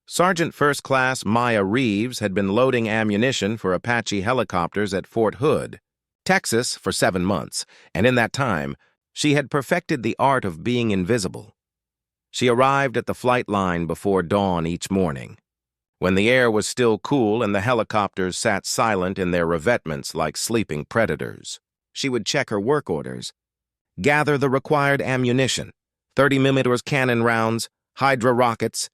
Sergeant First Class Maya Reeves had been loading ammunition for Apache helicopters at Fort Hood, Texas, for 7 months, and in that time, she had perfected the art of being invisible. She arrived at the flight line before dawn each morning, when the air was still cool and the helicopters sat silent in their revetments like sleeping predators. She would check her work orders, gather the required ammunition, 30mm cannon rounds, Hydra rockets,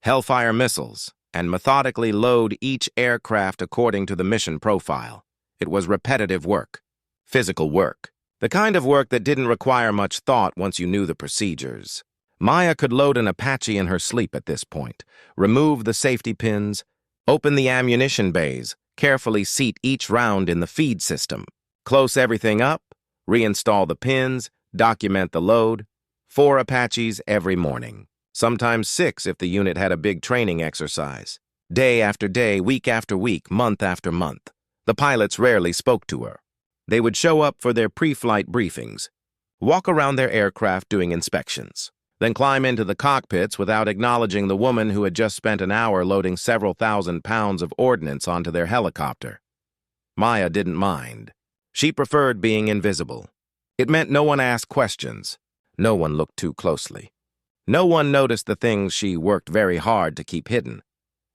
Hellfire missiles, and methodically load each aircraft according to the mission profile. It was repetitive work, physical work, the kind of work that didn't require much thought once you knew the procedures. Maya could load an Apache in her sleep at this point, remove the safety pins, open the ammunition bays, carefully seat each round in the feed system, close everything up, reinstall the pins, document the load. 4 Apaches every morning. Sometimes 6 if the unit had a big training exercise. Day after day, week after week, month after month. The pilots rarely spoke to her. They would show up for their pre-flight briefings, walk around their aircraft doing inspections, then climb into the cockpits without acknowledging the woman who had just spent an hour loading several thousand pounds of ordnance onto their helicopter. Maya didn't mind. She preferred being invisible. It meant no one asked questions. No one looked too closely. No one noticed the things she worked very hard to keep hidden.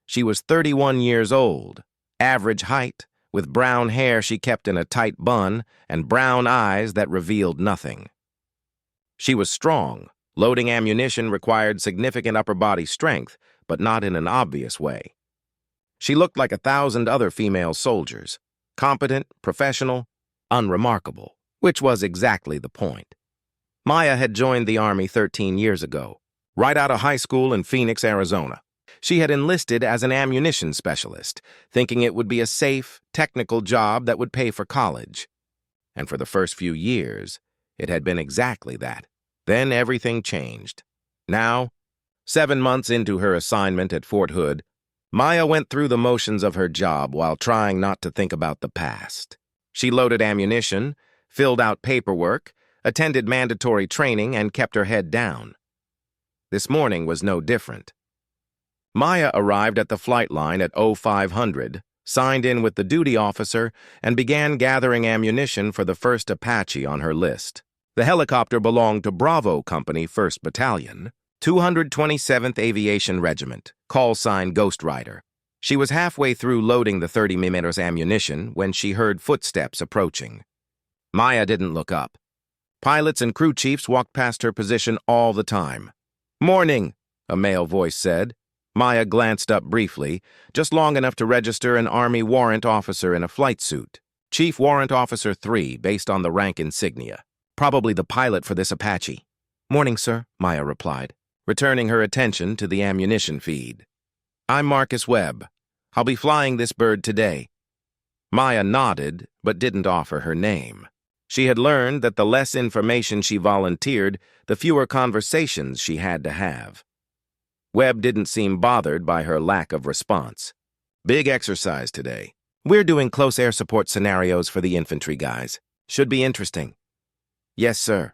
She was 31 years old, average height, with brown hair she kept in a tight bun and brown eyes that revealed nothing. She was strong. Loading ammunition required significant upper body strength, but not in an obvious way. She looked like 1,000 other female soldiers, competent, professional, unremarkable, which was exactly the point. Maya had joined the Army 13 years ago, right out of high school in Phoenix, Arizona. She had enlisted as an ammunition specialist, thinking it would be a safe, technical job that would pay for college. And for the first few years, it had been exactly that. Then everything changed. Now, 7 months into her assignment at Fort Hood, Maya went through the motions of her job while trying not to think about the past. She loaded ammunition, filled out paperwork, attended mandatory training, and kept her head down. This morning was no different. Maya arrived at the flight line at 0500, signed in with the duty officer, and began gathering ammunition for the first Apache on her list. The helicopter belonged to Bravo Company 1st Battalion, 227th Aviation Regiment, call sign Ghost Rider. She was halfway through loading the 30mm ammunition when she heard footsteps approaching. Maya didn't look up. Pilots and crew chiefs walked past her position all the time. "Morning," a male voice said. Maya glanced up briefly, just long enough to register an Army warrant officer in a flight suit. Chief Warrant Officer 3, based on the rank insignia. Probably the pilot for this Apache. "Morning, sir," Maya replied, returning her attention to the ammunition feed. "I'm Marcus Webb. I'll be flying this bird today." Maya nodded, but didn't offer her name. She had learned that the less information she volunteered, the fewer conversations she had to have. Webb didn't seem bothered by her lack of response. "Big exercise today. We're doing close air support scenarios for the infantry guys. Should be interesting." "Yes, sir."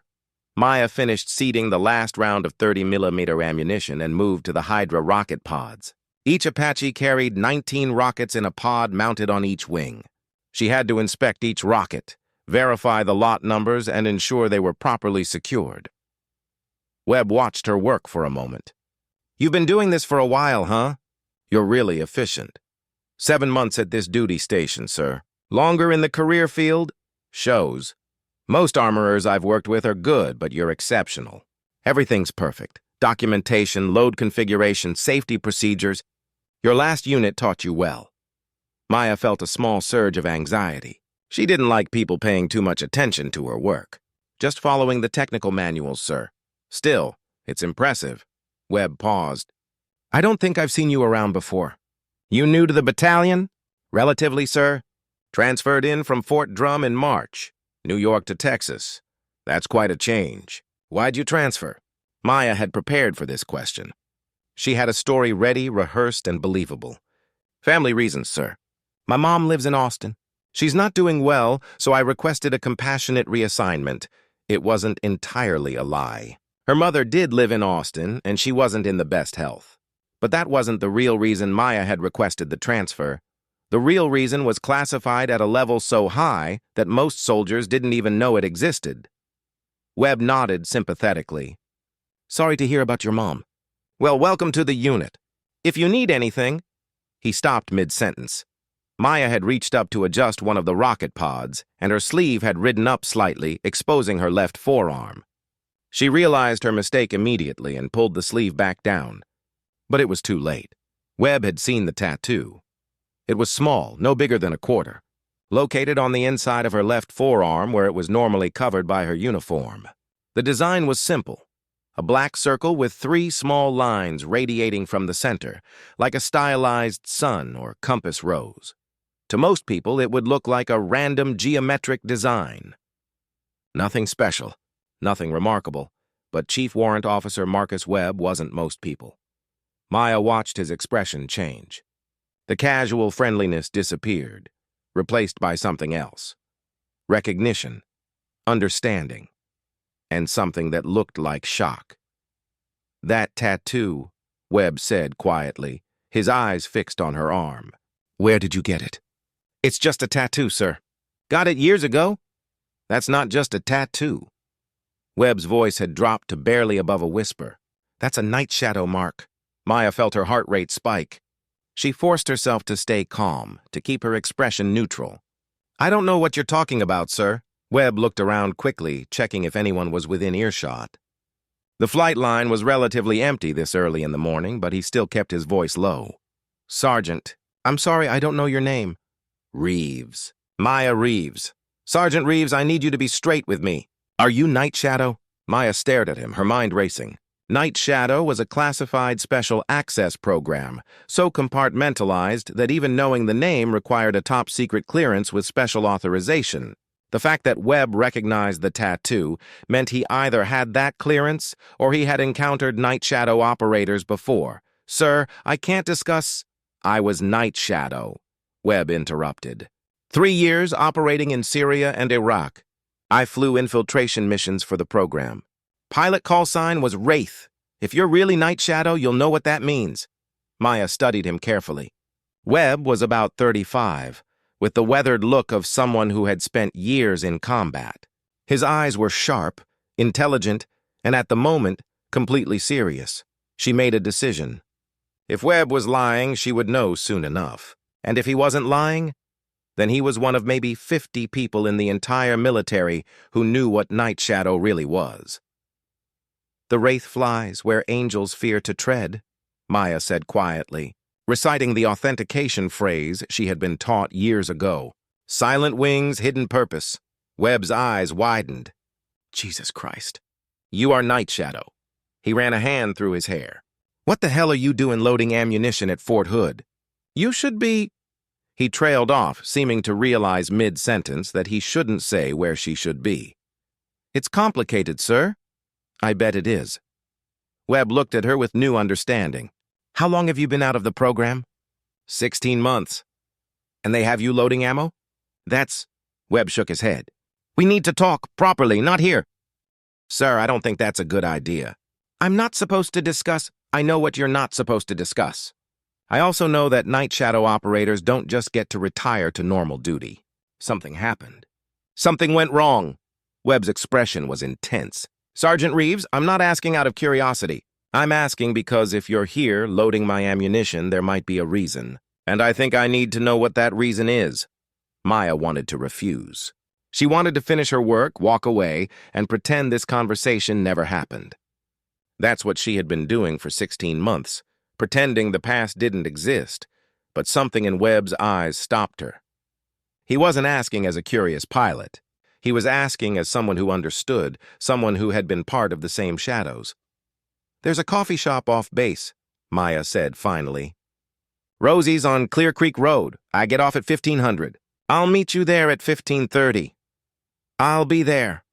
Maya finished seating the last round of 30mm ammunition and moved to the Hydra rocket pods. Each Apache carried 19 rockets in a pod mounted on each wing. She had to inspect each rocket, verify the lot numbers, and ensure they were properly secured. Webb watched her work for a moment. "You've been doing this for a while, huh? You're really efficient." 7 months at this duty station, sir. Longer in the career field? Shows. Most armorers I've worked with are good, but you're exceptional. Everything's perfect. Documentation, load configuration, safety procedures. Your last unit taught you well. Maya felt a small surge of anxiety. She didn't like people paying too much attention to her work. "Just following the technical manuals, sir. Still, it's impressive." Webb paused. "I don't think I've seen you around before." "You new to the battalion?" "Relatively, sir. Transferred in from Fort Drum in March. New York to Texas. That's quite a change. Why'd you transfer?" Maya had prepared for this question. She had a story ready, rehearsed, and believable. "Family reasons, sir. My mom lives in Austin. She's not doing well, so I requested a compassionate reassignment. It wasn't entirely a lie. Her mother did live in Austin, and she wasn't in the best health. But that wasn't the real reason Maya had requested the transfer. The real reason was classified at a level so high that most soldiers didn't even know it existed. Webb nodded sympathetically. "Sorry to hear about your mom. Well, welcome to the unit. If you need anything—" He stopped mid-sentence. Maya had reached up to adjust one of the rocket pods, and her sleeve had ridden up slightly, exposing her left forearm. She realized her mistake immediately and pulled the sleeve back down. But it was too late. Webb had seen the tattoo. It was small, no bigger than a quarter, located on the inside of her left forearm where it was normally covered by her uniform. The design was simple. A black circle with 3 small lines radiating from the center, like a stylized sun or compass rose. To most people, it would look like a random geometric design. Nothing special, nothing remarkable, but Chief Warrant Officer Marcus Webb wasn't most people. Maya watched his expression change. The casual friendliness disappeared, replaced by something else. Recognition, understanding, and something that looked like shock. "That tattoo," Webb said quietly, his eyes fixed on her arm. "Where did you get it?" "It's just a tattoo, sir. Got it years ago." "That's not just a tattoo." Webb's voice had dropped to barely above a whisper. "That's a night shadow mark." Maya felt her heart rate spike. She forced herself to stay calm, to keep her expression neutral. "I don't know what you're talking about, sir." Webb looked around quickly, checking if anyone was within earshot. The flight line was relatively empty this early in the morning, but he still kept his voice low. "Sergeant, I'm sorry, I don't know your name." "Reeves. Maya Reeves. Sergeant Reeves, I need you to be straight with me. Are you Night Shadow?" Maya stared at him, her mind racing. Night Shadow was a classified special access program, so compartmentalized that even knowing the name required a top-secret clearance with special authorization. The fact that Webb recognized the tattoo meant he either had that clearance or he had encountered Night Shadow operators before. "Sir, I can't discuss—" "I was Night Shadow," Webb interrupted. 3 years operating in Syria and Iraq. I flew infiltration missions for the program. Pilot call sign was Wraith. If you're really Night Shadow, you'll know what that means. Maya studied him carefully. Webb was about 35, with the weathered look of someone who had spent years in combat. His eyes were sharp, intelligent, and at the moment, completely serious. She made a decision. If Webb was lying, she would know soon enough. And if he wasn't lying, then he was one of maybe 50 people in the entire military who knew what Night Shadow really was. "The wraith flies where angels fear to tread," Maya said quietly, reciting the authentication phrase she had been taught years ago. "Silent wings, hidden purpose." Webb's eyes widened. "Jesus Christ. You are Night Shadow." He ran a hand through his hair. "What the hell are you doing loading ammunition at Fort Hood? You should be—" He trailed off, seeming to realize mid-sentence that he shouldn't say where she should be. "It's complicated, sir." "I bet it is." Webb looked at her with new understanding. "How long have you been out of the program?" 16 months. "And they have you loading ammo?" "That's—" Webb shook his head. "We need to talk properly, not here." "Sir, I don't think that's a good idea." "I'm not supposed to discuss—" "I know what you're not supposed to discuss. I also know that Night Shadow operators don't just get to retire to normal duty. Something happened. Something went wrong." Webb's expression was intense. "Sergeant Reeves, I'm not asking out of curiosity. I'm asking because if you're here loading my ammunition, there might be a reason. And I think I need to know what that reason is." Maya wanted to refuse. She wanted to finish her work, walk away, and pretend this conversation never happened. That's what she had been doing for 16 months, pretending the past didn't exist, but something in Webb's eyes stopped her. He wasn't asking as a curious pilot. He was asking as someone who understood, someone who had been part of the same shadows. "There's a coffee shop off base," Maya said finally. "Rosie's on Clear Creek Road. I get off at 1500. I'll meet you there at 15:30. "I'll be there."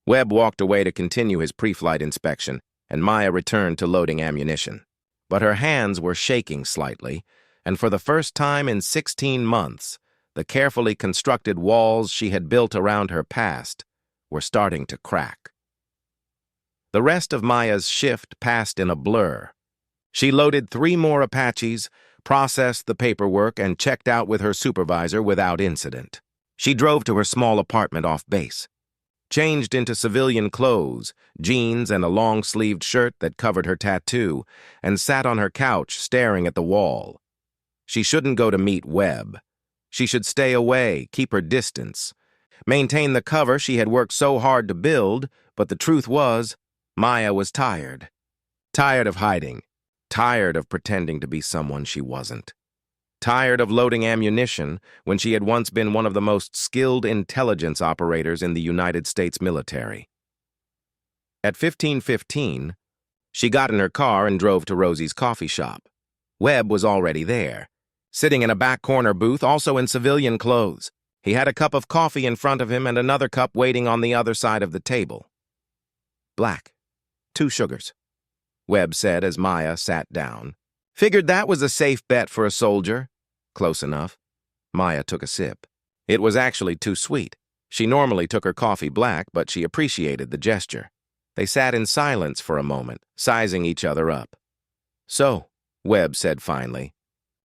Webb walked away to continue his pre-flight inspection, and Maya returned to loading ammunition. But her hands were shaking slightly, and for the first time in 16 months, the carefully constructed walls she had built around her past were starting to crack. The rest of Maya's shift passed in a blur. She loaded 3 more Apaches, processed the paperwork, and checked out with her supervisor without incident. She drove to her small apartment off base, changed into civilian clothes, jeans and a long-sleeved shirt that covered her tattoo, and sat on her couch staring at the wall. She shouldn't go to meet Webb. She should stay away, keep her distance, maintain the cover she had worked so hard to build, but the truth was, Maya was tired. Tired of hiding. Tired of pretending to be someone she wasn't. Tired of loading ammunition when she had once been one of the most skilled intelligence operators in the United States military. At 15:15, she got in her car and drove to Rosie's coffee shop. Webb was already there, sitting in a back corner booth, also in civilian clothes. He had a cup of coffee in front of him and another cup waiting on the other side of the table. "Black. 2 sugars," Webb said as Maya sat down. "Figured that was a safe bet for a soldier." "Close enough." Maya took a sip. It was actually too sweet. She normally took her coffee black, but she appreciated the gesture. They sat in silence for a moment, sizing each other up. "So," Webb said finally,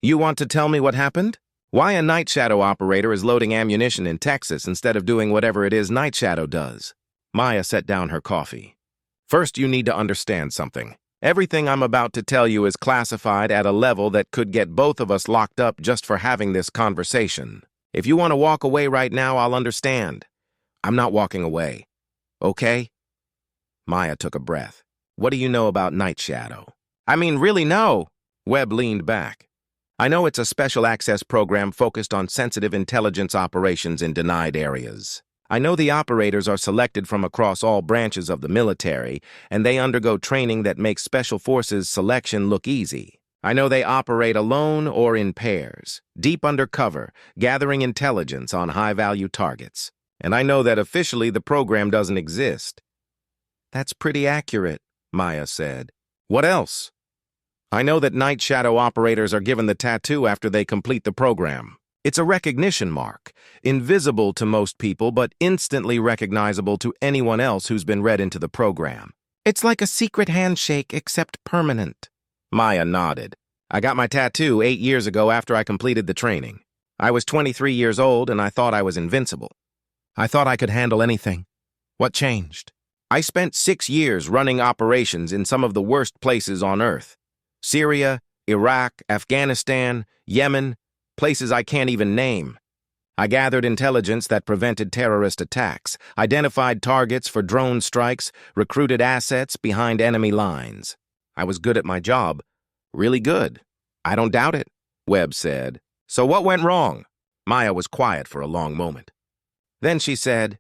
"you want to tell me what happened? Why a Night Shadow operator is loading ammunition in Texas instead of doing whatever it is Night Shadow does?" Maya set down her coffee. "First, you need to understand something. Everything I'm about to tell you is classified at a level that could get both of us locked up just for having this conversation. If you want to walk away right now, I'll understand. I'm not walking away. Okay?" Maya took a breath. "What do you know about Night Shadow?" "I mean, really know." Webb leaned back. "I know it's a special access program focused on sensitive intelligence operations in denied areas. I know the operators are selected from across all branches of the military, and they undergo training that makes Special Forces selection look easy. I know they operate alone or in pairs, deep undercover, gathering intelligence on high-value targets. And I know that officially the program doesn't exist." "That's pretty accurate," Maya said. "What else?" "I know that Night Shadow operators are given the tattoo after they complete the program. It's a recognition mark, invisible to most people but instantly recognizable to anyone else who's been read into the program. It's like a secret handshake except permanent." Maya nodded. "I got my tattoo 8 years ago after I completed the training. I was 23 years old and I thought I was invincible. I thought I could handle anything. What changed? I spent 6 years running operations in some of the worst places on Earth. Syria, Iraq, Afghanistan, Yemen, places I can't even name. I gathered intelligence that prevented terrorist attacks, identified targets for drone strikes, recruited assets behind enemy lines. I was good at my job. Really good. I don't doubt it," Webb said. "So what went wrong?" Maya was quiet for a long moment. Then she said,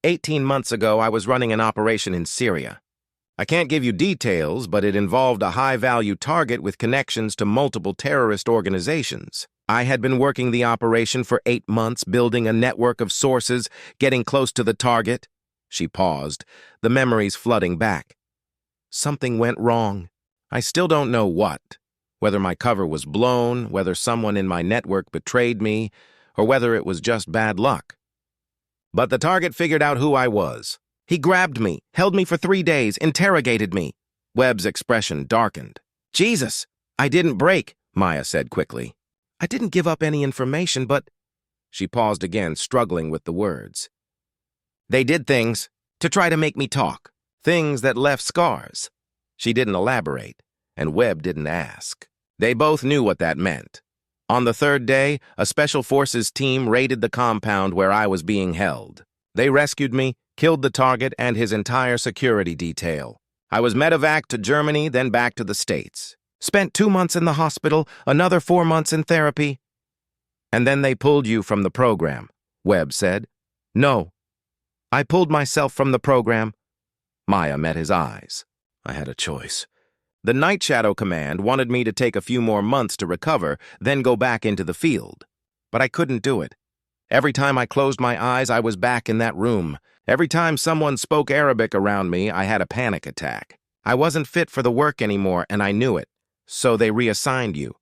18 months ago, I was running an operation in Syria. I can't give you details, but it involved a high-value target with connections to multiple terrorist organizations. I had been working the operation for 8 months, building a network of sources, getting close to the target." She paused, the memories flooding back. "Something went wrong. I still don't know what. Whether my cover was blown, whether someone in my network betrayed me, or whether it was just bad luck. But the target figured out who I was. He grabbed me, held me for 3 days, interrogated me." Webb's expression darkened. "Jesus, I didn't break," Maya said quickly. "I didn't give up any information, but—" She paused again, struggling with the words. "They did things to try to make me talk, things that left scars." She didn't elaborate, and Webb didn't ask. They both knew what that meant. On the 3rd day, a Special Forces team raided the compound where I was being held. They rescued me, killed the target and his entire security detail. I was medevaced to Germany, then back to the States. Spent 2 months in the hospital, another 4 months in therapy. "And then they pulled you from the program," Webb said. "No. I pulled myself from the program." Maya met his eyes. "I had a choice. The Night Shadow Command wanted me to take a few more months to recover, then go back into the field. But I couldn't do it. Every time I closed my eyes, I was back in that room. Every time someone spoke Arabic around me, I had a panic attack. I wasn't fit for the work anymore, and I knew it. So they reassigned you."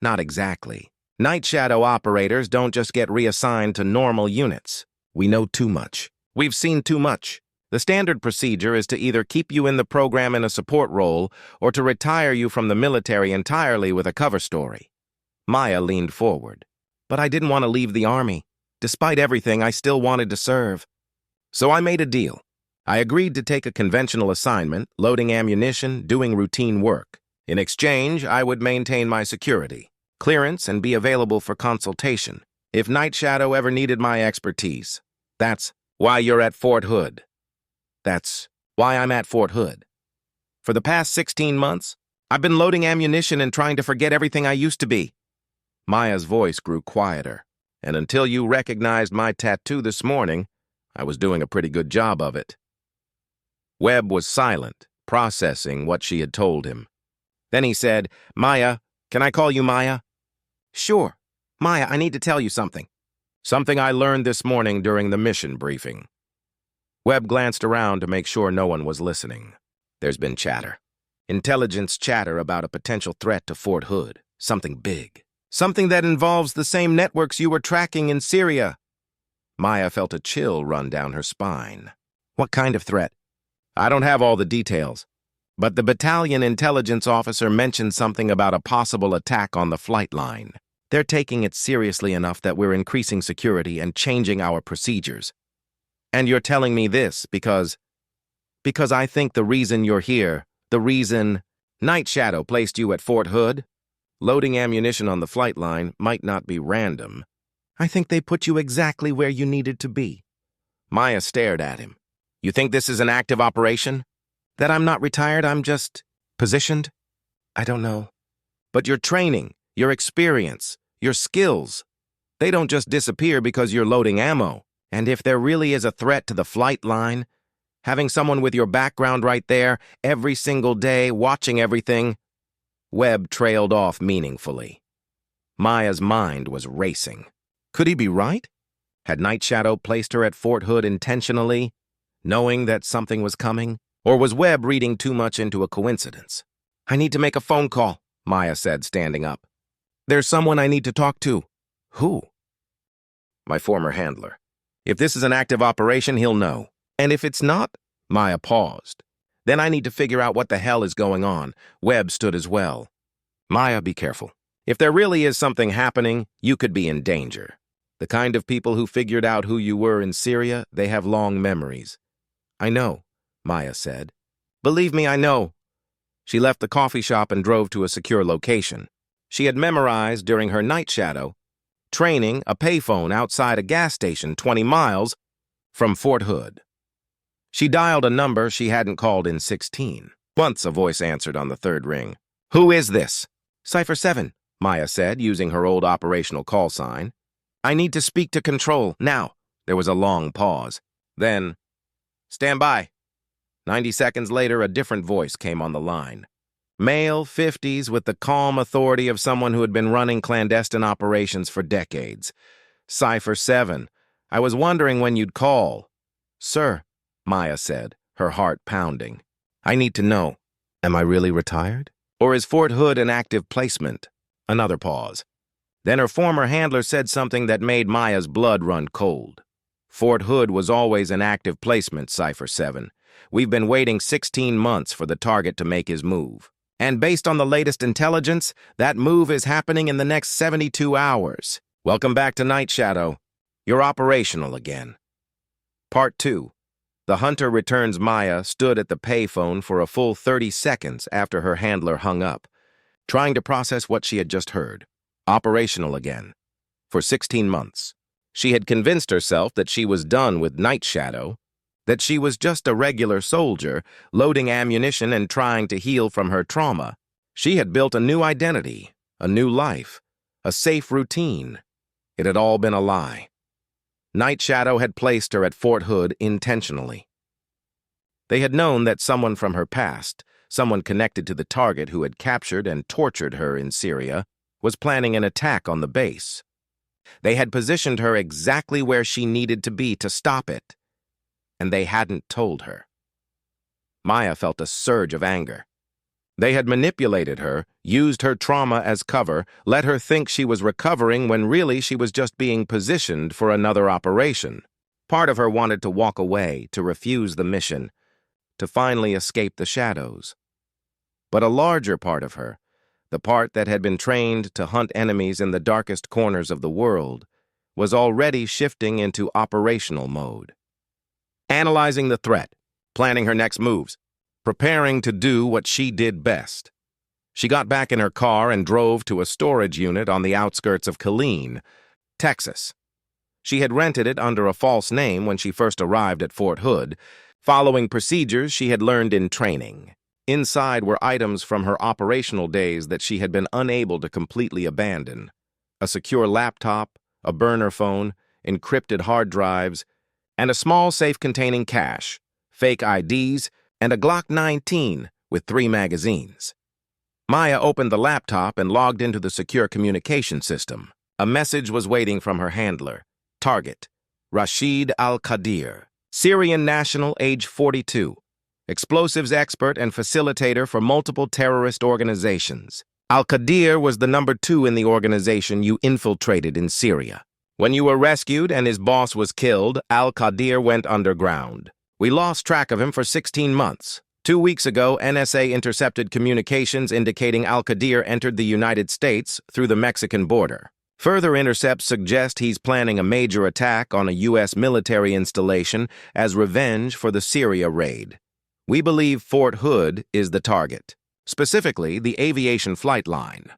"Not exactly. Night Shadow operators don't just get reassigned to normal units. We know too much. We've seen too much. The standard procedure is to either keep you in the program in a support role or to retire you from the military entirely with a cover story. Maya leaned forward. But I didn't want to leave the Army. Despite everything, I still wanted to serve. So I made a deal. I agreed to take a conventional assignment, loading ammunition, doing routine work. In exchange, I would maintain my security, clearance, and be available for consultation if Night Shadow ever needed my expertise. That's why you're at Fort Hood. That's why I'm at Fort Hood. For the past 16 months, I've been loading ammunition and trying to forget everything I used to be. Maya's voice grew quieter, and until you recognized my tattoo this morning, I was doing a pretty good job of it. Webb was silent, processing what she had told him. Then he said, "Maya, can I call you Maya?" "Sure. Maya, I need to tell you something." "Something I learned this morning during the mission briefing." Webb glanced around to make sure no one was listening. There's been chatter. Intelligence chatter about a potential threat to Fort Hood. Something big. Something that involves the same networks you were tracking in Syria. Maya felt a chill run down her spine. What kind of threat? I don't have all the details, but the battalion intelligence officer mentioned something about a possible attack on the flight line. They're taking it seriously enough that we're increasing security and changing our procedures. And you're telling me this because I think the reason you're here, the reason Night Shadow placed you at Fort Hood, loading ammunition on the flight line, might not be random. I think they put you exactly where you needed to be. Maya stared at him. You think this is an active operation? That I'm not retired, I'm just positioned? I don't know. But your training, your experience, your skills, they don't just disappear because you're loading ammo. And if there really is a threat to the flight line, having someone with your background right there, every single day, watching everything. Webb trailed off meaningfully. Maya's mind was racing. Could he be right? Had Night Shadow placed her at Fort Hood intentionally, knowing that something was coming? Or was Webb reading too much into a coincidence? I need to make a phone call, Maya said, standing up. There's someone I need to talk to. Who? My former handler. If this is an active operation, he'll know. And if it's not, Maya paused. Then I need to figure out what the hell is going on. Webb stood as well. Maya, be careful. If there really is something happening, you could be in danger. The kind of people who figured out who you were in Syria, they have long memories. I know, Maya said. Believe me, I know. She left the coffee shop and drove to a secure location. She had memorized during her Night Shadow training a payphone outside a gas station 20 miles from Fort Hood. She dialed a number she hadn't called in 16. Once a voice answered on the third ring. Who is this? Cipher 7, Maya said, using her old operational call sign. I need to speak to Control, now. There was a long pause. Then, stand by. 90 seconds later, a different voice came on the line. Male, 50s, with the calm authority of someone who had been running clandestine operations for decades. Cipher 7, I was wondering when you'd call. Sir, Maya said, her heart pounding. I need to know, am I really retired? Or is Fort Hood an active placement? Another pause. Then her former handler said something that made Maya's blood run cold. Fort Hood was always an active placement, Cipher 7. We've been waiting 16 months for the target to make his move. And based on the latest intelligence, that move is happening in the next 72 hours. Welcome back to Night Shadow. You're operational again. Part 2. The hunter returns Maya stood at the payphone for a full 30 seconds after her handler hung up, trying to process what she had just heard. Operational again. For 16 months. She had convinced herself that she was done with Night Shadow, that she was just a regular soldier, loading ammunition and trying to heal from her trauma. She had built a new identity, a new life, a safe routine. It had all been a lie. Night Shadow had placed her at Fort Hood intentionally. They had known that someone from her past, someone connected to the target who had captured and tortured her in Syria, was planning an attack on the base. They had positioned her exactly where she needed to be to stop it. And they hadn't told her. Maya felt a surge of anger. They had manipulated her, used her trauma as cover, let her think she was recovering when really she was just being positioned for another operation. Part of her wanted to walk away, to refuse the mission, to finally escape the shadows. But a larger part of her, the part that had been trained to hunt enemies in the darkest corners of the world, was already shifting into operational mode. Analyzing the threat, planning her next moves, preparing to do what she did best. She got back in her car and drove to a storage unit on the outskirts of Killeen, Texas. She had rented it under a false name when she first arrived at Fort Hood, following procedures she had learned in training. Inside were items from her operational days that she had been unable to completely abandon. A secure laptop, a burner phone, encrypted hard drives, and a small safe containing cash, fake IDs, and a Glock 19 with 3 magazines. Maya opened the laptop and logged into the secure communication system. A message was waiting from her handler. Target: Rashid Al-Qadir, Syrian national, age 42. Explosives expert and facilitator for multiple terrorist organizations. Al-Qadir was the number 2 in the organization you infiltrated in Syria. When you were rescued and his boss was killed, Al-Qadir went underground. We lost track of him for 16 months. 2 weeks ago, NSA intercepted communications indicating Al-Qadir entered the United States through the Mexican border. Further intercepts suggest he's planning a major attack on a U.S. military installation as revenge for the Syria raid. We believe Fort Hood is the target, specifically the aviation flight line.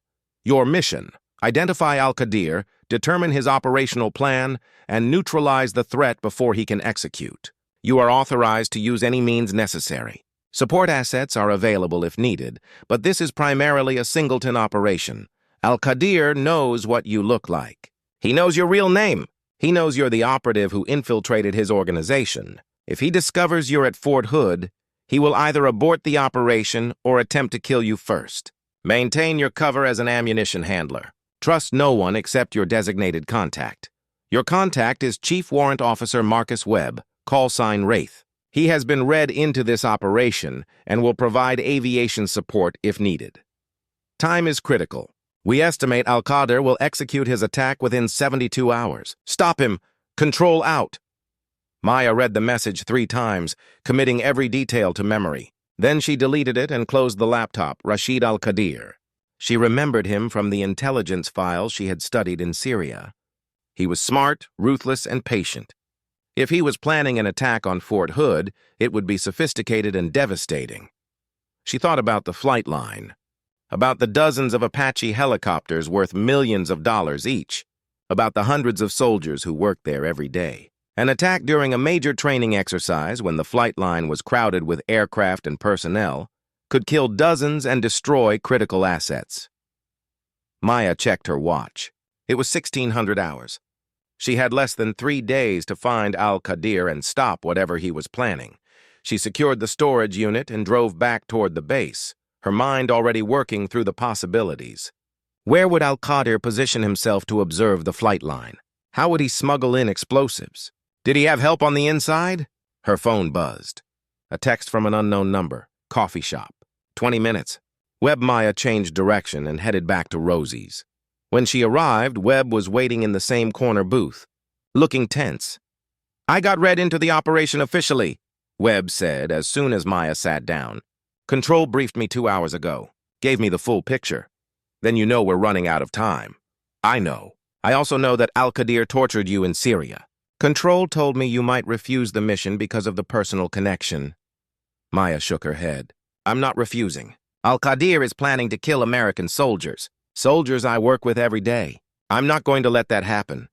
Your mission: identify Al-Qadir, determine his operational plan, and neutralize the threat before he can execute. You are authorized to use any means necessary. Support assets are available if needed, but this is primarily a singleton operation. Al-Qadir knows what you look like. He knows your real name. He knows you're the operative who infiltrated his organization. If he discovers you're at Fort Hood, he will either abort the operation or attempt to kill you first. Maintain your cover as an ammunition handler. Trust no one except your designated contact. Your contact is Chief Warrant Officer Marcus Webb, callsign Wraith. He has been read into this operation and will provide aviation support if needed. Time is critical. We estimate Al-Qadir will execute his attack within 72 hours. Stop him! Control out! Maya read the message 3 times, committing every detail to memory. Then she deleted it and closed the laptop. Rashid Al-Qadir. She remembered him from the intelligence files she had studied in Syria. He was smart, ruthless, and patient. If he was planning an attack on Fort Hood, it would be sophisticated and devastating. She thought about the flight line, about the dozens of Apache helicopters worth millions of dollars each, about the hundreds of soldiers who worked there every day. An attack during a major training exercise when the flight line was crowded with aircraft and personnel could kill dozens and destroy critical assets. Maya checked her watch. It was 1600 hours. She had less than 3 days to find Al-Qadir and stop whatever he was planning. She secured the storage unit and drove back toward the base, her mind already working through the possibilities. Where would Al-Qadir position himself to observe the flight line? How would he smuggle in explosives? Did he have help on the inside? Her phone buzzed. A text from an unknown number. Coffee shop. 20 minutes. Webb. Maya changed direction and headed back to Rosie's. When she arrived, Webb was waiting in the same corner booth, looking tense. "I got read into the operation officially," Webb said as soon as Maya sat down. "Control briefed me 2 hours ago. Gave me the full picture. Then you know we're running out of time." "I know. I also know that Al-Qadir tortured you in Syria. Control told me you might refuse the mission because of the personal connection." Maya shook her head. "I'm not refusing. Al-Qadir is planning to kill American soldiers. Soldiers I work with every day. I'm not going to let that happen.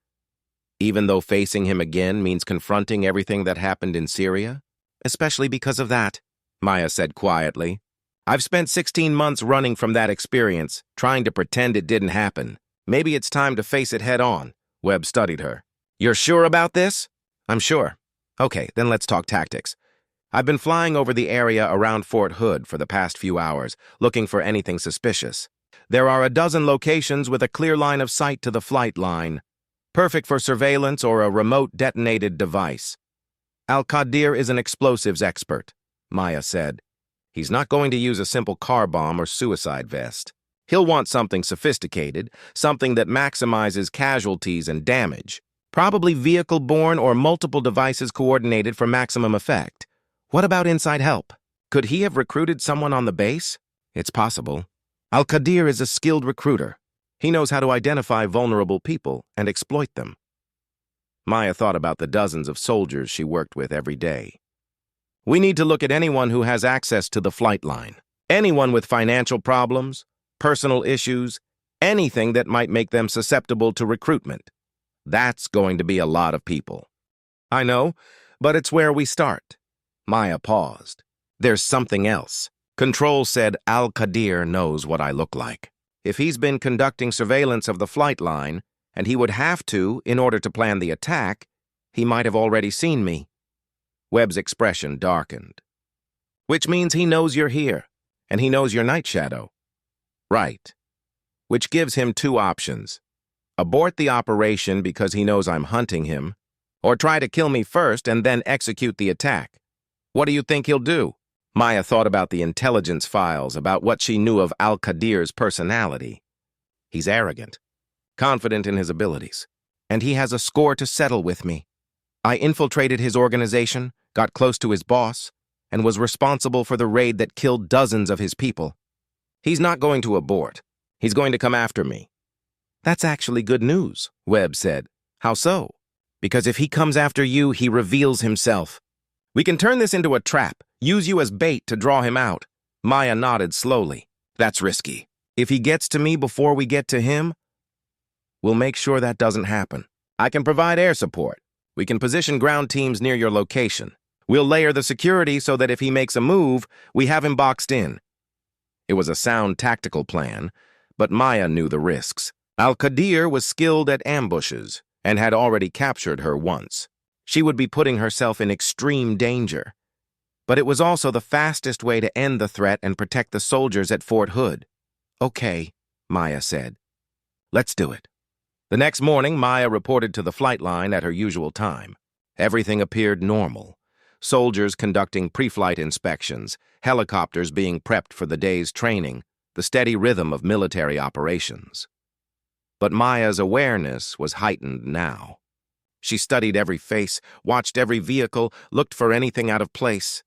Even though facing him again means confronting everything that happened in Syria? Especially because of that," Maya said quietly. "I've spent 16 months running from that experience, trying to pretend it didn't happen. Maybe it's time to face it head on." Webb studied her. "You're sure about this?" "I'm sure." "Okay, then let's talk tactics. I've been flying over the area around Fort Hood for the past few hours, looking for anything suspicious. There are a dozen locations with a clear line of sight to the flight line, perfect for surveillance or a remote detonated device. Al-Qadir is an explosives expert," Maya said. "He's not going to use a simple car bomb or suicide vest. He'll want something sophisticated, something that maximizes casualties and damage. Probably vehicle-borne or multiple devices coordinated for maximum effect. What about inside help? Could he have recruited someone on the base? It's possible. Al-Qadir is a skilled recruiter. He knows how to identify vulnerable people and exploit them. Maya thought about the dozens of soldiers she worked with every day. We need to look at anyone who has access to the flight line. Anyone with financial problems, personal issues, anything that might make them susceptible to recruitment. That's going to be a lot of people. I know, but it's where we start. Maya paused. There's something else. Control said Al-Qadir knows what I look like. If he's been conducting surveillance of the flight line, and he would have to in order to plan the attack, he might have already seen me. Webb's expression darkened. Which means he knows you're here, and he knows your night shadow. Right. Which gives him two options. Abort the operation because he knows I'm hunting him, or try to kill me first and then execute the attack. What do you think he'll do? Maya thought about the intelligence files, about what she knew of Al-Qadir's personality. He's arrogant, confident in his abilities, and he has a score to settle with me. I infiltrated his organization, got close to his boss, and was responsible for the raid that killed dozens of his people. He's not going to abort. He's going to come after me. That's actually good news, Webb said. How so? Because if he comes after you, he reveals himself. We can turn this into a trap, use you as bait to draw him out. Maya nodded slowly. That's risky. If he gets to me before we get to him, we'll make sure that doesn't happen. I can provide air support. We can position ground teams near your location. We'll layer the security so that if he makes a move, we have him boxed in. It was a sound tactical plan, but Maya knew the risks. Al-Qadir was skilled at ambushes and had already captured her once. She would be putting herself in extreme danger. But it was also the fastest way to end the threat and protect the soldiers at Fort Hood. Okay, Maya said. Let's do it. The next morning, Maya reported to the flight line at her usual time. Everything appeared normal. Soldiers conducting pre-flight inspections, helicopters being prepped for the day's training, the steady rhythm of military operations. But Maya's awareness was heightened now. She studied every face, watched every vehicle, looked for anything out of place.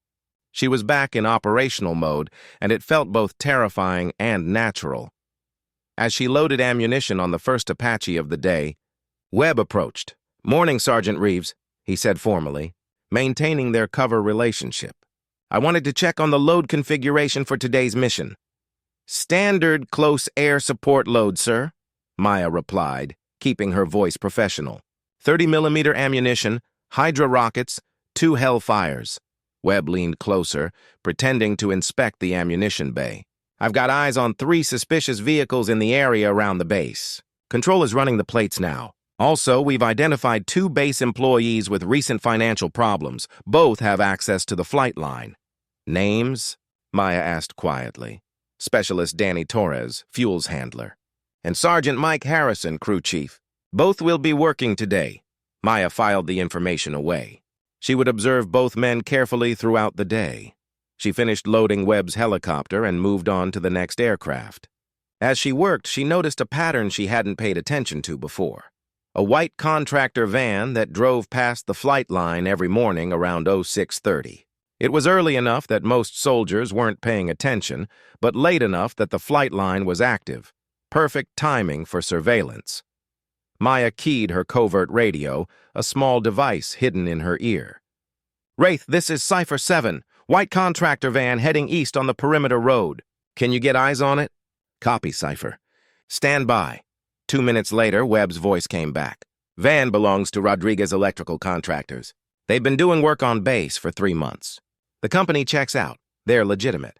She was back in operational mode, and it felt both terrifying and natural. As she loaded ammunition on the first Apache of the day, Webb approached. "Morning, Sergeant Reeves," he said formally, maintaining their cover relationship. "I wanted to check on the load configuration for today's mission." "Standard close air support load, sir," Maya replied, keeping her voice professional. 30mm ammunition, Hydra rockets, 2 Hellfires. Webb leaned closer, pretending to inspect the ammunition bay. "I've got eyes on 3 suspicious vehicles in the area around the base. Control is running the plates now. Also, we've identified 2 base employees with recent financial problems. Both have access to the flight line." "Names?" Maya asked quietly. "Specialist Danny Torres, fuels handler. And Sergeant Mike Harrison, crew chief. Both will be working today." Maya filed the information away. She would observe both men carefully throughout the day. She finished loading Webb's helicopter and moved on to the next aircraft. As she worked, she noticed a pattern she hadn't paid attention to before. A white contractor van that drove past the flight line every morning around 06:30. It was early enough that most soldiers weren't paying attention, but late enough that the flight line was active. Perfect timing for surveillance. Maya keyed her covert radio, a small device hidden in her ear. "Wraith, this is Cypher 7. White contractor van heading east on the perimeter road. Can you get eyes on it?" "Copy, Cypher. Stand by." 2 minutes later, Webb's voice came back. "Van belongs to Rodriguez Electrical Contractors. They've been doing work on base for 3 months. The company checks out. They're legitimate.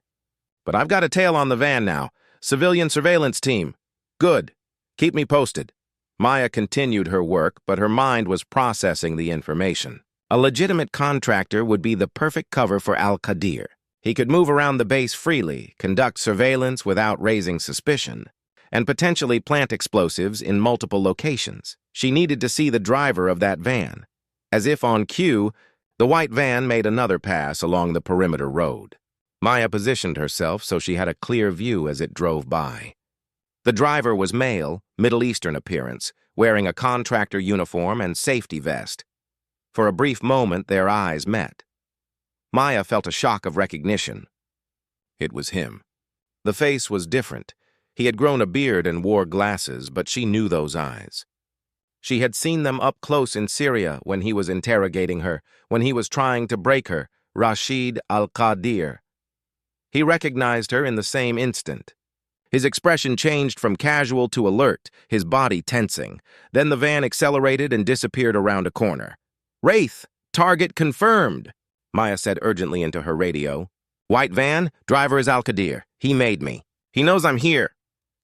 But I've got a tail on the van now. Civilian surveillance team. Good. Keep me posted." Maya continued her work, but her mind was processing the information. A legitimate contractor would be the perfect cover for Al-Qadir. He could move around the base freely, conduct surveillance without raising suspicion, and potentially plant explosives in multiple locations. She needed to see the driver of that van. As if on cue, the white van made another pass along the perimeter road. Maya positioned herself so she had a clear view as it drove by. The driver was male, Middle Eastern appearance, wearing a contractor uniform and safety vest. For a brief moment, their eyes met. Maya felt a shock of recognition. It was him. The face was different. He had grown a beard and wore glasses, but she knew those eyes. She had seen them up close in Syria when he was interrogating her, when he was trying to break her, Rashid al-Qadir. He recognized her in the same instant. His expression changed from casual to alert, his body tensing. Then the van accelerated and disappeared around a corner. "Wraith, target confirmed," Maya said urgently into her radio. "White van, driver is Al-Qadir. He made me. He knows I'm here."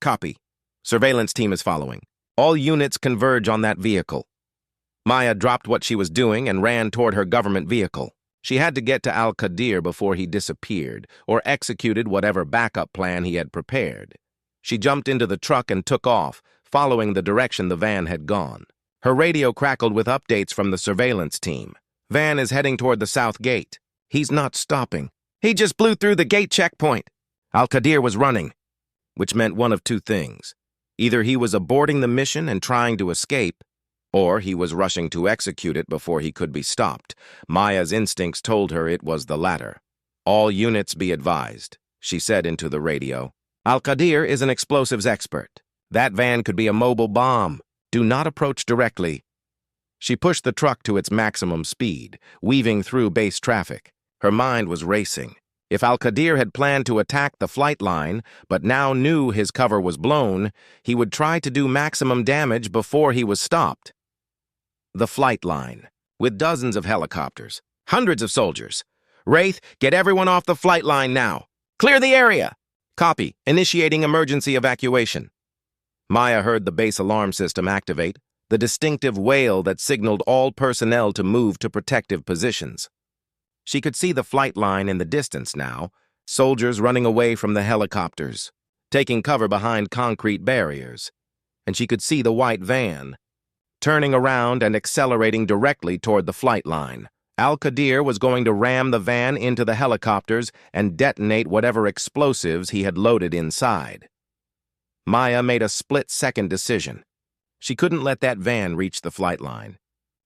"Copy. Surveillance team is following. All units converge on that vehicle." Maya dropped what she was doing and ran toward her government vehicle. She had to get to Al-Qadir before he disappeared, or executed whatever backup plan he had prepared. She jumped into the truck and took off, following the direction the van had gone. Her radio crackled with updates from the surveillance team. "Van is heading toward the south gate. He's not stopping. He just blew through the gate checkpoint." Al-Qadir was running, which meant one of two things. Either he was aborting the mission and trying to escape, or he was rushing to execute it before he could be stopped. Maya's instincts told her it was the latter. "All units be advised," she said into the radio. "Al-Qadir is an explosives expert. That van could be a mobile bomb. Do not approach directly." She pushed the truck to its maximum speed, weaving through base traffic. Her mind was racing. If Al-Qadir had planned to attack the flight line, but now knew his cover was blown, he would try to do maximum damage before he was stopped. The flight line, with dozens of helicopters, hundreds of soldiers. "Wraith, get everyone off the flight line now. Clear the area." "Copy. Initiating emergency evacuation." Maya heard the base alarm system activate, the distinctive wail that signaled all personnel to move to protective positions. She could see the flight line in the distance now, soldiers running away from the helicopters, taking cover behind concrete barriers. And she could see the white van, turning around and accelerating directly toward the flight line. Al-Qadir was going to ram the van into the helicopters and detonate whatever explosives he had loaded inside. Maya made a split-second decision. She couldn't let that van reach the flight line.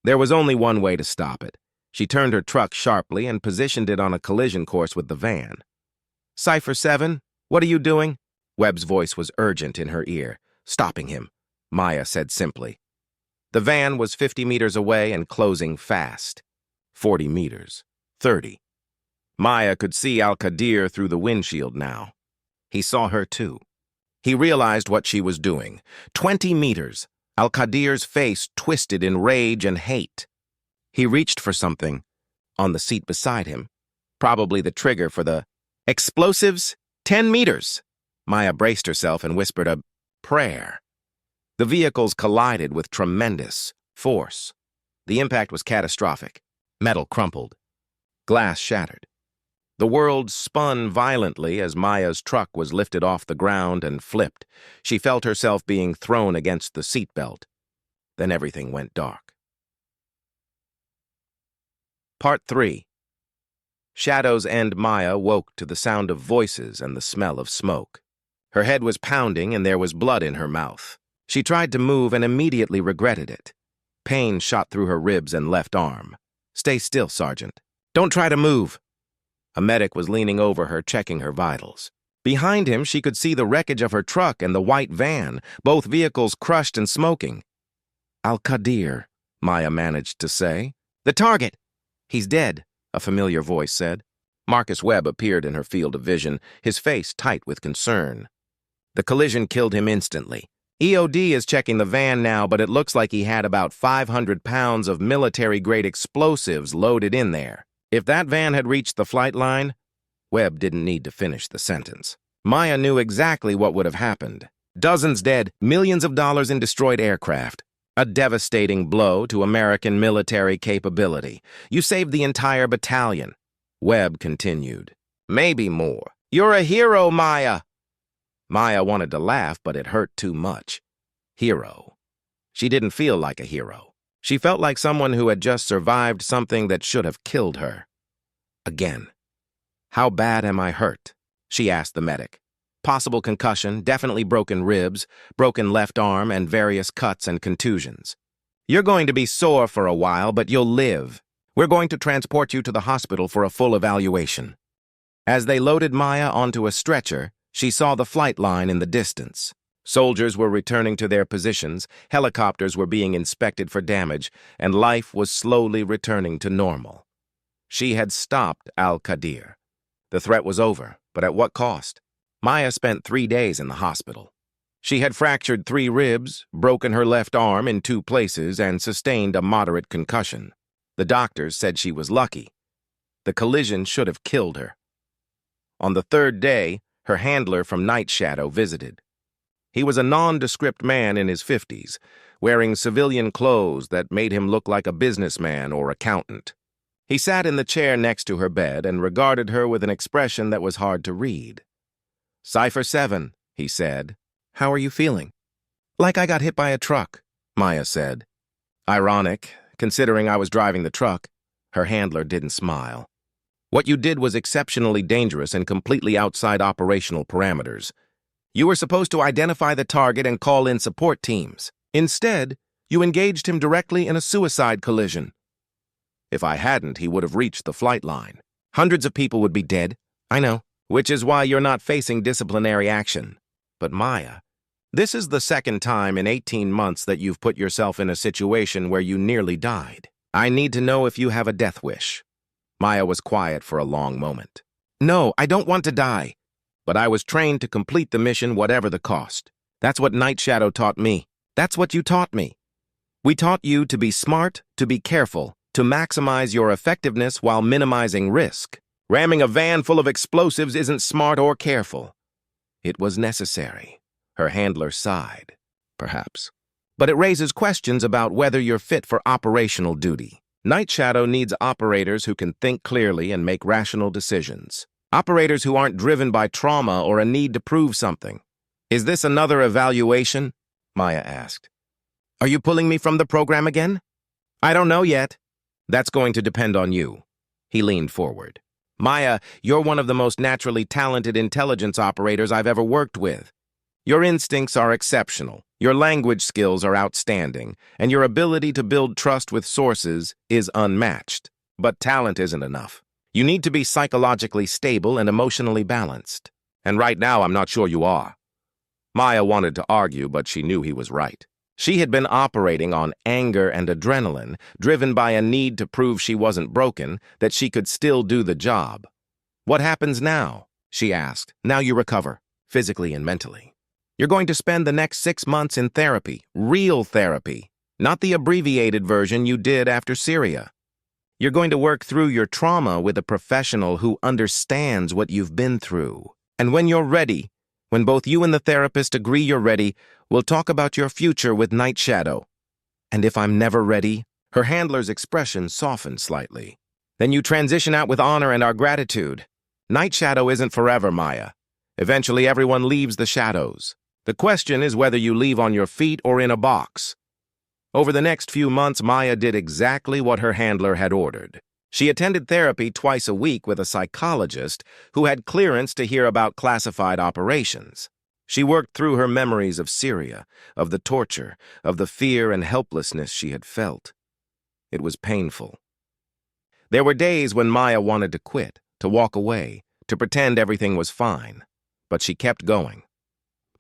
There was only one way to stop it. She turned her truck sharply and positioned it on a collision course with the van. "Cypher 7, what are you doing?" Webb's voice was urgent in her ear. "Stopping him," Maya said simply. The van was 50 meters away and closing fast. 40 meters. 30. Maya could see Al-Qadir through the windshield now. He saw her too. He realized what she was doing. 20 meters. Al-Qadir's face twisted in rage and hate. He reached for something on the seat beside him, probably the trigger for the explosives. 10 meters. Maya braced herself and whispered a prayer. The vehicles collided with tremendous force. The impact was catastrophic. Metal crumpled. Glass shattered. The world spun violently as Maya's truck was lifted off the ground and flipped. She felt herself being thrown against the seatbelt. Then everything went dark. Part 3. Shadow's End Maya woke to the sound of voices and the smell of smoke. Her head was pounding and there was blood in her mouth. She tried to move and immediately regretted it. Pain shot through her ribs and left arm. "Stay still, Sergeant. Don't try to move." A medic was leaning over her, checking her vitals. Behind him, she could see the wreckage of her truck and the white van, both vehicles crushed and smoking. "Al-Qadir," Maya managed to say. "The target." "He's dead," a familiar voice said. Marcus Webb appeared in her field of vision, his face tight with concern. "The collision killed him instantly. EOD is checking the van now, but it looks like he had about 500 pounds of military-grade explosives loaded in there. If that van had reached the flight line..." Webb didn't need to finish the sentence. Maya knew exactly what would have happened. Dozens dead, millions of dollars in destroyed aircraft. A devastating blow to American military capability. You saved the entire battalion. Webb continued. "Maybe more. You're a hero, Maya." Maya wanted to laugh, but it hurt too much. Hero. She didn't feel like a hero. She felt like someone who had just survived something that should have killed her. Again. "How bad am I hurt?" she asked the medic. possible concussion, definitely broken ribs, broken left arm, and various cuts and contusions. You're going to be sore for a while, but you'll live. We're going to transport you to the hospital for a full evaluation." As they loaded Maya onto a stretcher, she saw the flight line in the distance. Soldiers were returning to their positions, helicopters were being inspected for damage, and life was slowly returning to normal. She had stopped Al-Qadir. The threat was over, but at what cost? Maya spent 3 days in the hospital. She had fractured 3 ribs, broken her left arm in 2 places, and sustained a moderate concussion. The doctors said she was lucky. The collision should have killed her. On the 3rd day, her handler from Night Shadow visited. He was a nondescript man in his 50s, wearing civilian clothes that made him look like a businessman or accountant. He sat in the chair next to her bed and regarded her with an expression that was hard to read. "Cypher 7, he said. "How are you feeling?" "Like I got hit by a truck," Maya said. Ironic, considering I was driving the truck. Her handler didn't smile. "What you did was exceptionally dangerous and completely outside operational parameters. You were supposed to identify the target and call in support teams. Instead, you engaged him directly in a suicide collision. If I hadn't, he would have reached the flight line. Hundreds of people would be dead. I know, which is why you're not facing disciplinary action. But Maya, this is the 2nd time in 18 months that you've put yourself in a situation where you nearly died. I need to know if you have a death wish." Maya was quiet for a long moment. "No, I don't want to die. But I was trained to complete the mission whatever the cost. That's what Night Shadow taught me. That's what you taught me. We taught you to be smart, to be careful, to maximize your effectiveness while minimizing risk. Ramming a van full of explosives isn't smart or careful. It was necessary." Her handler sighed. "Perhaps. But it raises questions about whether you're fit for operational duty. Night Shadow needs operators who can think clearly and make rational decisions. Operators who aren't driven by trauma or a need to prove something." "Is this another evaluation?" Maya asked. "Are you pulling me from the program again?" "I don't know yet." "That's going to depend on you." He leaned forward. "Maya, you're one of the most naturally talented intelligence operators I've ever worked with. Your instincts are exceptional, your language skills are outstanding, and your ability to build trust with sources is unmatched. But talent isn't enough. You need to be psychologically stable and emotionally balanced. And right now, I'm not sure you are." Maya wanted to argue, but she knew he was right. She had been operating on anger and adrenaline, driven by a need to prove she wasn't broken, that she could still do the job. "What happens now?" she asked. "Now you recover, physically and mentally. You're going to spend the next 6 months in therapy, real therapy, not the abbreviated version you did after Syria. You're going to work through your trauma with a professional who understands what you've been through. And when you're ready, when both you and the therapist agree you're ready, we'll talk about your future with Night Shadow. And if I'm never ready," her handler's expression softened slightly, "then you transition out with honor and our gratitude. Night Shadow isn't forever, Maya. Eventually everyone leaves the shadows. The question is whether you leave on your feet or in a box." Over the next few months, Maya did exactly what her handler had ordered. She attended therapy twice a week with a psychologist who had clearance to hear about classified operations. She worked through her memories of Syria, of the torture, of the fear and helplessness she had felt. It was painful. There were days when Maya wanted to quit, to walk away, to pretend everything was fine. But she kept going.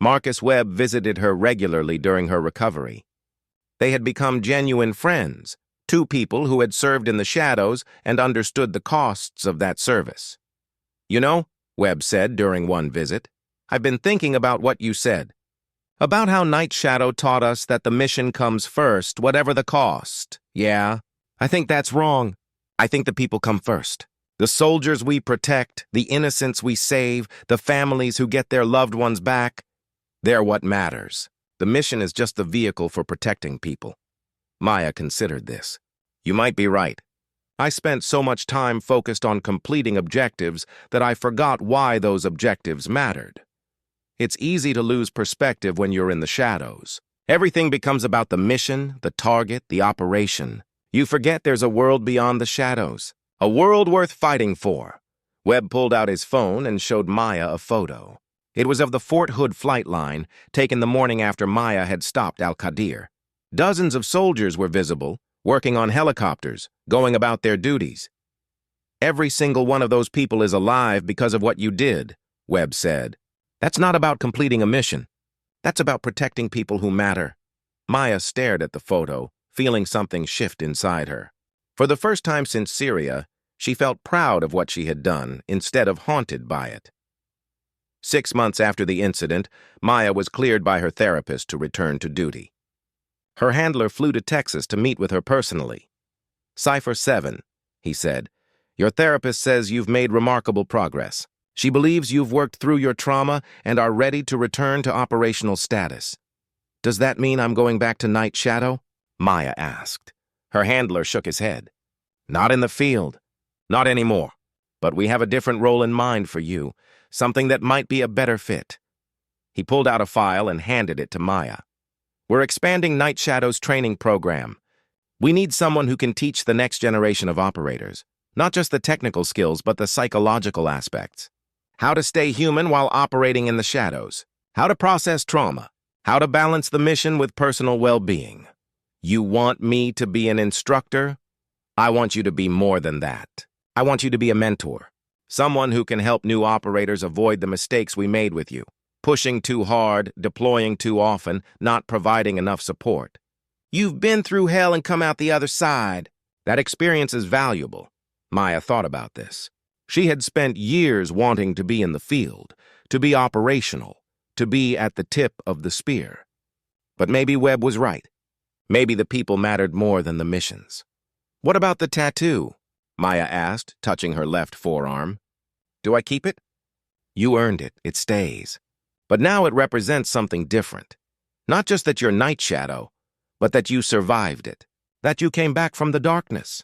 Marcus Webb visited her regularly during her recovery. They had become genuine friends, 2 people who had served in the shadows and understood the costs of that service. "You know," Webb said during one visit, "I've been thinking about what you said. About how Night Shadow taught us that the mission comes first, whatever the cost. Yeah, I think that's wrong. I think the people come first. The soldiers we protect, the innocents we save, the families who get their loved ones back, they're what matters. The mission is just the vehicle for protecting people." Maya considered this. "You might be right. I spent so much time focused on completing objectives that I forgot why those objectives mattered. It's easy to lose perspective when you're in the shadows. Everything becomes about the mission, the target, the operation. You forget there's a world beyond the shadows, a world worth fighting for." Webb pulled out his phone and showed Maya a photo. It was of the Fort Hood flight line, taken the morning after Maya had stopped Al-Qadir. Dozens of soldiers were visible, working on helicopters, going about their duties. "Every single one of those people is alive because of what you did," Webb said. "That's not about completing a mission. That's about protecting people who matter." Maya stared at the photo, feeling something shift inside her. For the first time since Syria, she felt proud of what she had done instead of haunted by it. 6 months after the incident, Maya was cleared by her therapist to return to duty. Her handler flew to Texas to meet with her personally. "Cypher 7, he said, "your therapist says you've made remarkable progress. She believes you've worked through your trauma and are ready to return to operational status." "Does that mean I'm going back to Night Shadow?" Maya asked. Her handler shook his head. "Not in the field. Not anymore. But we have a different role in mind for you, something that might be a better fit." He pulled out a file and handed it to Maya. "We're expanding Night Shadow's training program. We need someone who can teach the next generation of operators, not just the technical skills, but the psychological aspects. How to stay human while operating in the shadows. How to process trauma. How to balance the mission with personal well-being. You want me to be an instructor? I want you to be more than that. I want you to be a mentor. Someone who can help new operators avoid the mistakes we made with you. Pushing too hard, deploying too often, not providing enough support. You've been through hell and come out the other side. That experience is valuable." Maya thought about this. She had spent years wanting to be in the field, to be operational, to be at the tip of the spear. But maybe Webb was right. Maybe the people mattered more than the missions. "What about the tattoo?" Maya asked, touching her left forearm. "Do I keep it?" "You earned it. It stays. But now it represents something different. Not just that you're Night Shadow, but that you survived it. That you came back from the darkness."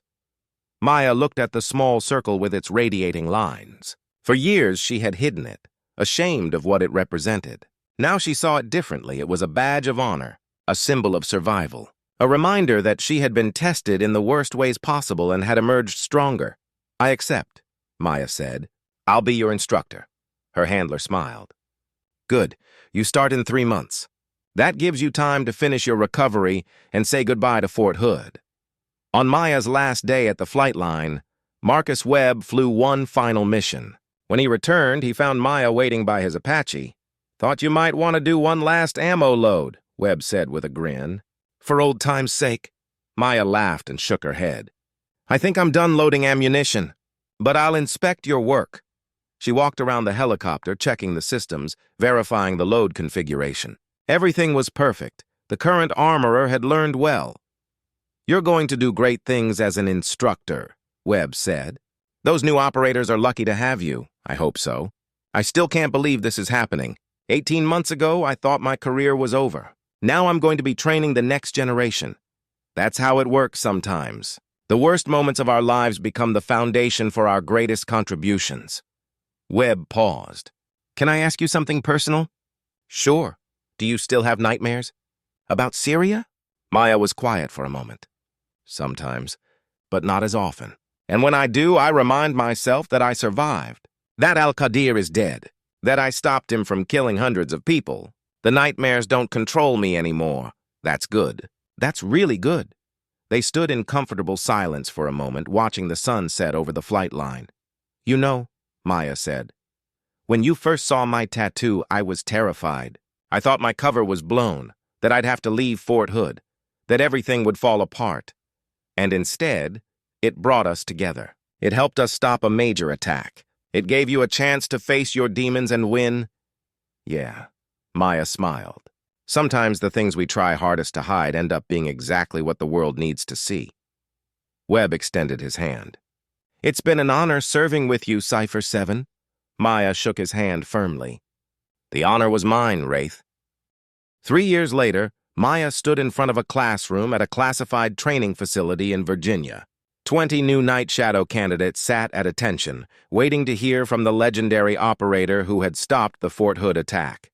Maya looked at the small circle with its radiating lines. For years she had hidden it, ashamed of what it represented. Now she saw it differently. It was a badge of honor, a symbol of survival, a reminder that she had been tested in the worst ways possible and had emerged stronger. "I accept," Maya said. "I'll be your instructor." Her handler smiled. "Good. You start in 3 months. That gives you time to finish your recovery and say goodbye to Fort Hood." On Maya's last day at the flight line, Marcus Webb flew one final mission. When he returned, he found Maya waiting by his Apache. "Thought you might want to do one last ammo load," Webb said with a grin. "For old time's sake." Maya laughed and shook her head. "I think I'm done loading ammunition, but I'll inspect your work." She walked around the helicopter, checking the systems, verifying the load configuration. Everything was perfect. The current armorer had learned well. "You're going to do great things as an instructor," Webb said. "Those new operators are lucky to have you. I hope so. I still can't believe this is happening. 18 months ago, I thought my career was over. Now I'm going to be training the next generation. That's how it works sometimes. The worst moments of our lives become the foundation for our greatest contributions." Webb paused. "Can I ask you something personal?" "Sure. Do you still have nightmares?" "About Syria?" Maya was quiet for a moment. "Sometimes, but not as often. And when I do, I remind myself that I survived. That Al-Qadir is dead. That I stopped him from killing hundreds of people. The nightmares don't control me anymore. That's good. That's really good." They stood in comfortable silence for a moment, watching the sun set over the flight line. "You know," Maya said, "when you first saw my tattoo, I was terrified. I thought my cover was blown, that I'd have to leave Fort Hood, that everything would fall apart. And instead, it brought us together. It helped us stop a major attack. It gave you a chance to face your demons and win." "Yeah," Maya smiled. "Sometimes the things we try hardest to hide end up being exactly what the world needs to see." Webb extended his hand. "It's been an honor serving with you, Cypher 7. Maya shook his hand firmly. "The honor was mine, Wraith." 3 years later, Maya stood in front of a classroom at a classified training facility in Virginia. 20 new Night Shadow candidates sat at attention, waiting to hear from the legendary operator who had stopped the Fort Hood attack.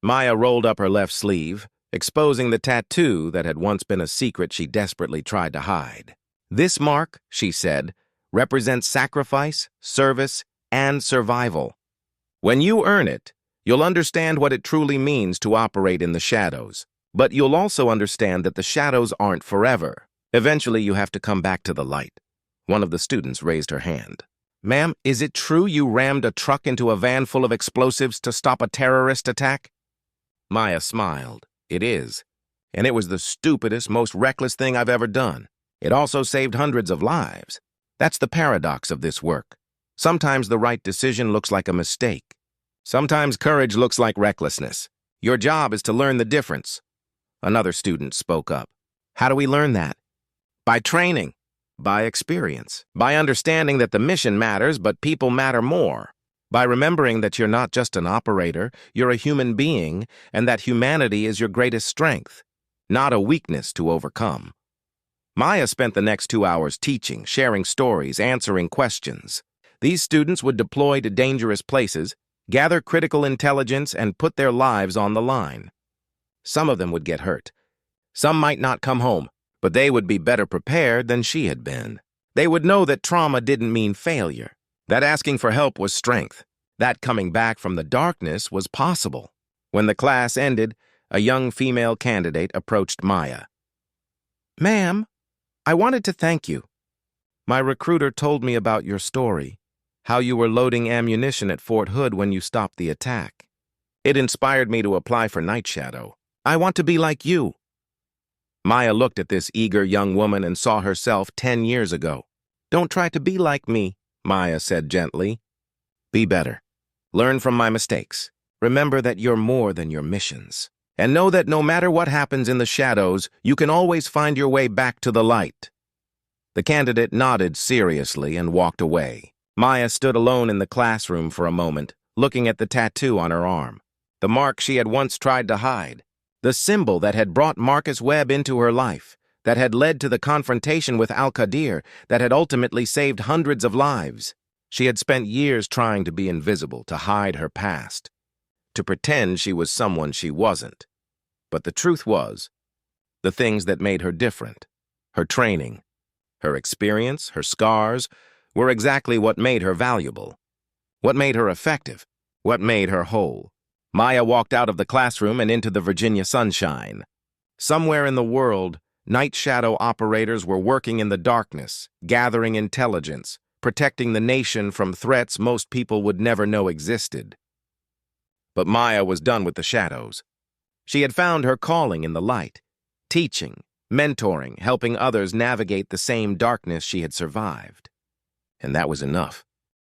Maya rolled up her left sleeve, exposing the tattoo that had once been a secret she desperately tried to hide. "This mark," she said, "represents sacrifice, service, and survival. When you earn it, You'll understand what it truly means to operate in the shadows. But you'll also understand that the shadows aren't forever. Eventually, you have to come back to the light. One of the students raised her hand. Ma'am, is it true you rammed a truck into a van full of explosives to stop a terrorist attack? Maya smiled. It is. And it was the stupidest, most reckless thing I've ever done. It also saved hundreds of lives. That's the paradox of this work. Sometimes the right decision looks like a mistake. Sometimes courage looks like recklessness. Your job is to learn the difference. Another student spoke up. How do we learn that? By training, by experience, by understanding that the mission matters, but people matter more. By remembering that you're not just an operator, you're a human being, and that humanity is your greatest strength, not a weakness to overcome. Maya spent the next 2 hours teaching, sharing stories, answering questions. These students would deploy to dangerous places, gather critical intelligence, and put their lives on the line. Some of them would get hurt. Some might not come home, but they would be better prepared than she had been. They would know that trauma didn't mean failure, that asking for help was strength, that coming back from the darkness was possible. When the class ended, a young female candidate approached Maya. Ma'am, I wanted to thank you. My recruiter told me about your story, how you were loading ammunition at Fort Hood when you stopped the attack. It inspired me to apply for Night Shadow. I want to be like you. Maya looked at this eager young woman and saw herself 10 years ago. Don't try to be like me, Maya said gently. Be better. Learn from my mistakes. Remember that you're more than your missions. And know that no matter what happens in the shadows, you can always find your way back to the light. The candidate nodded seriously and walked away. Maya stood alone in the classroom for a moment, looking at the tattoo on her arm, the mark she had once tried to hide, the symbol that had brought Marcus Webb into her life, that had led to the confrontation with Al-Qadir, that had ultimately saved hundreds of lives. She had spent years trying to be invisible, to hide her past, to pretend she was someone she wasn't. But the truth was, the things that made her different, her training, her experience, her scars, were exactly what made her valuable, what made her effective, what made her whole. Maya walked out of the classroom and into the Virginia sunshine. Somewhere in the world, Night Shadow operators were working in the darkness, gathering intelligence, protecting the nation from threats most people would never know existed. But Maya was done with the shadows. She had found her calling in the light, teaching, mentoring, helping others navigate the same darkness she had survived. And that was enough.